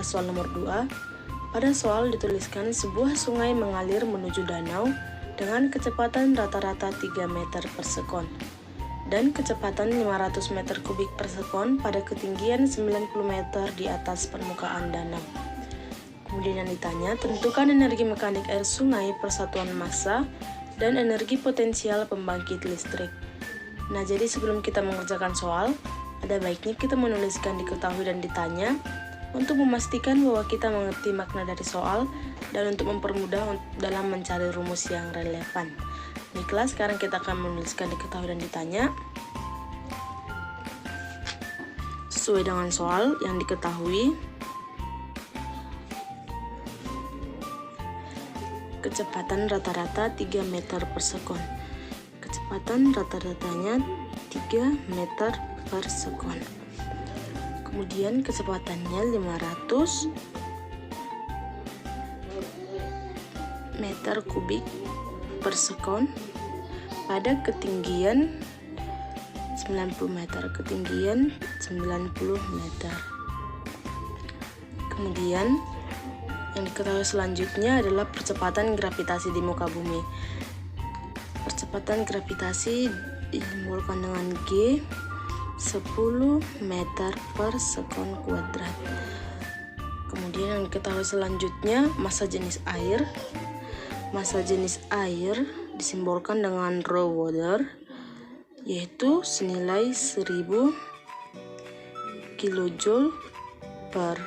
membahas soal nomor 2. Pada soal dituliskan sebuah sungai mengalir menuju danau dengan kecepatan rata-rata 3 meter per sekon dan kecepatan 500 meter kubik per sekon pada ketinggian 90 meter di atas permukaan danau. Kemudian yang ditanya, tentukan energi mekanik air sungai per satuan massa dan energi potensial pembangkit listrik. Nah, jadi sebelum kita mengerjakan soal, ada baiknya kita menuliskan diketahui dan ditanya untuk memastikan bahwa kita mengerti makna dari soal dan untuk mempermudah dalam mencari rumus yang relevan. Baiklah, sekarang kita akan menuliskan diketahui dan ditanya sesuai dengan soal yang diketahui. Kecepatan rata-rata 3 meter per sekon. Kecepatan rata-ratanya 3 meter per sekon. Kemudian kecepatannya 500 meter kubik per sekon pada ketinggian 90 meter. Kemudian yang diketahui selanjutnya adalah percepatan gravitasi di muka bumi. Percepatan gravitasi disimbolkan dengan G 10 meter per sekon kuadrat. Kemudian yang diketahui selanjutnya massa jenis air. Massa jenis air disimbolkan dengan raw water, yaitu senilai 1000 kilojoule per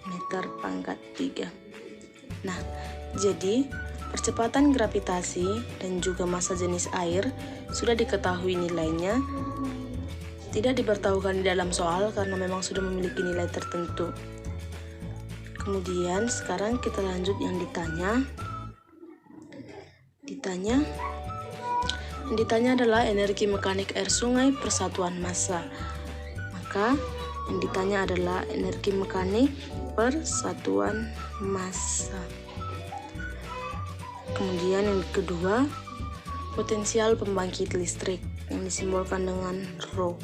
meter pangkat 3. Nah, jadi percepatan gravitasi dan juga massa jenis air sudah diketahui nilainya. Tidak diberitahukan di dalam soal karena memang sudah memiliki nilai tertentu. Kemudian sekarang kita lanjut yang ditanya. Yang ditanya adalah energi mekanik air sungai per satuan massa. Maka yang ditanya adalah energi mekanik per satuan massa. Kemudian yang kedua, potensial pembangkit listrik yang disimbolkan dengan Rho.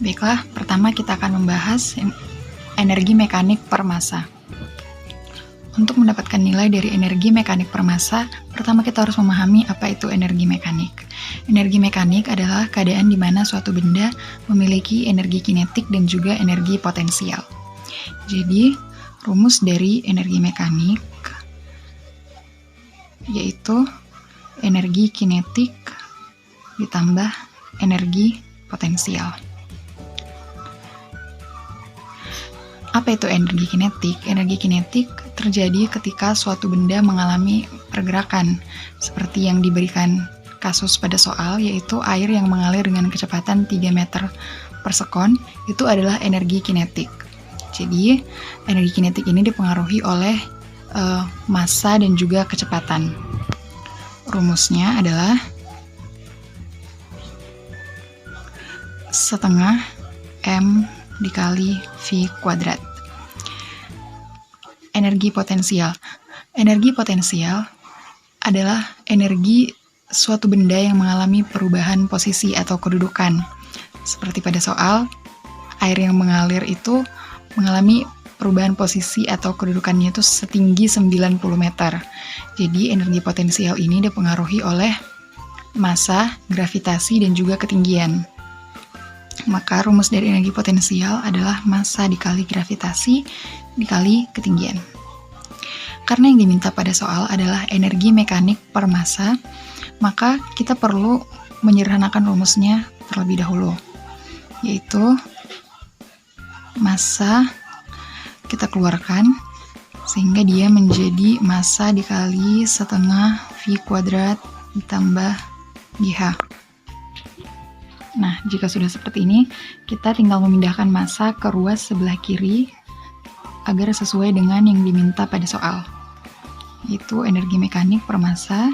Baiklah, pertama kita akan membahas energi mekanik per massa. Untuk mendapatkan nilai dari energi mekanik per massa, pertama kita harus memahami apa itu energi mekanik. Energi mekanik adalah keadaan di mana suatu benda memiliki energi kinetik dan juga energi potensial. Jadi, rumus dari energi mekanik yaitu energi kinetik ditambah energi potensial. Apa itu energi kinetik? Energi kinetik terjadi ketika suatu benda mengalami pergerakan, seperti yang diberikan kasus pada soal, yaitu air yang mengalir dengan kecepatan 3 meter per sekon, itu adalah energi kinetik. Jadi, energi kinetik ini dipengaruhi oleh massa dan juga kecepatan. Rumusnya adalah setengah M dikali V kuadrat. Energi potensial. Energi potensial adalah energi suatu benda yang mengalami perubahan posisi atau kedudukan. Seperti pada soal, air yang mengalir itu mengalami perubahan posisi atau kedudukannya itu setinggi 90 meter. Jadi energi potensial ini dipengaruhi oleh massa, gravitasi, dan juga ketinggian. Maka rumus dari energi potensial adalah massa dikali gravitasi dikali ketinggian. Karena yang diminta pada soal adalah energi mekanik per massa, maka kita perlu menyederhanakan rumusnya terlebih dahulu, yaitu massa kita keluarkan sehingga dia menjadi massa dikali setengah V kuadrat ditambah GH. Nah, jika sudah seperti ini, kita tinggal memindahkan massa ke ruas sebelah kiri agar sesuai dengan yang diminta pada soal, yaitu energi mekanik per massa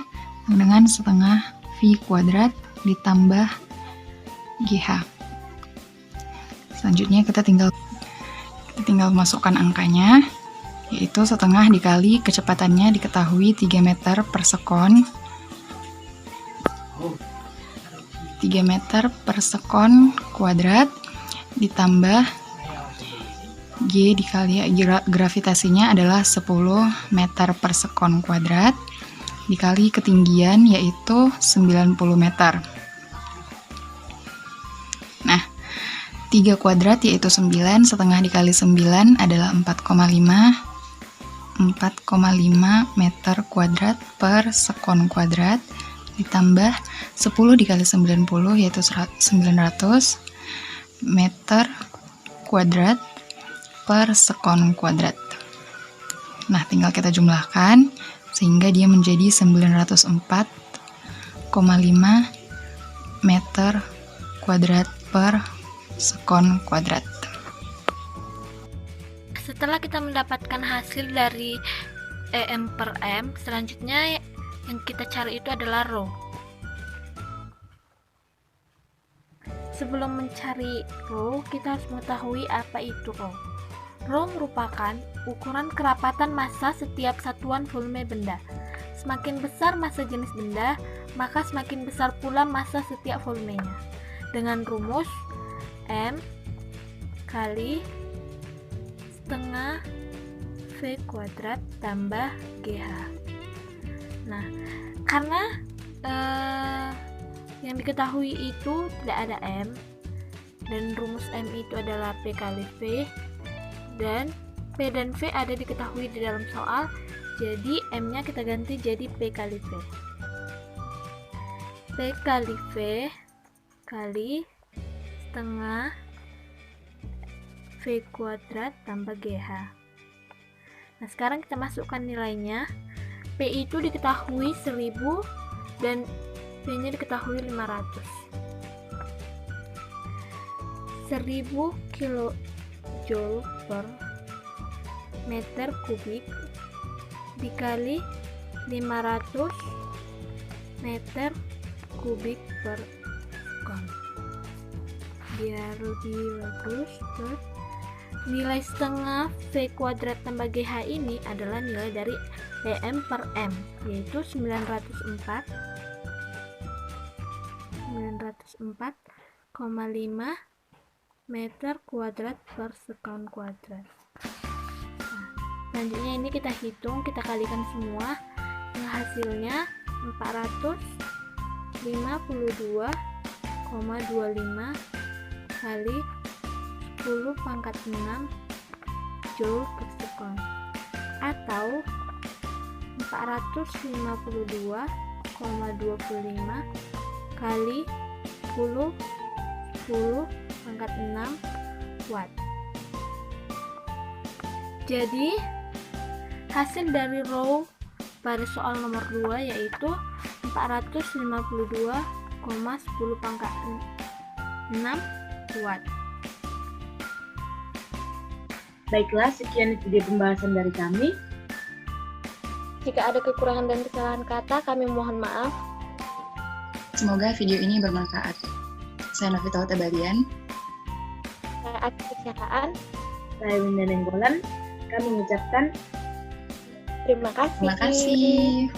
dengan setengah V kuadrat ditambah GH. Selanjutnya kita tinggal masukkan angkanya, yaitu setengah dikali kecepatannya diketahui 3 meter per sekon. 3 3 meter per sekon kuadrat ditambah G dikali gravitasinya adalah 10 meter per sekon kuadrat dikali ketinggian yaitu 90 meter. Nah, 3 kuadrat yaitu 9, setengah dikali 9 adalah 4,5 meter kuadrat per sekon kuadrat ditambah 10 dikali 90 yaitu 900 meter kuadrat per sekon kuadrat. Nah, tinggal kita jumlahkan sehingga dia menjadi 904,5 meter kuadrat per sekon kuadrat. Setelah kita mendapatkan hasil dari EM per M, selanjutnya yang kita cari itu adalah rho. Sebelum mencari rho, kita harus mengetahui apa itu rho. Rho merupakan ukuran kerapatan massa setiap satuan volume benda. Semakin besar massa jenis benda, maka semakin besar pula massa setiap volumenya. Dengan rumus M kali setengah V kuadrat tambah GH. Nah, karena yang diketahui itu tidak ada M, dan rumus M itu adalah P kali V, dan P dan V ada diketahui di dalam soal, jadi M nya kita ganti jadi P kali V. P kali V kali setengah V kuadrat tambah GH. Nah, sekarang kita masukkan nilainya. P itu diketahui 1000 dan V nya diketahui 500. 1000 kilojoule per meter kubik dikali 500 meter kubik per sekon. Biar lebih bagus, terus nilai setengah V kuadrat tambah GH ini adalah nilai dari EM per M, yaitu 904,5 meter kuadrat per sekon kuadrat. Nah, selanjutnya ini kita hitung, kita kalikan semua, hasilnya 452,25 kali 10 pangkat 6 joule per sekon, atau 452,25 kali 10 pangkat 6 watt. Jadi hasil dari rho pada soal nomor 2 yaitu 452,10 pangkat 6 watt. Baiklah, sekian video pembahasan dari kami. Jika ada kekurangan dan kesalahan kata, kami mohon maaf. Semoga video ini bermanfaat. Saya Novita Utabalian. Saya Aki Kesyahaan. Saya Winda Nenggolan. Kami mengucapkan Terima kasih. Terima kasih.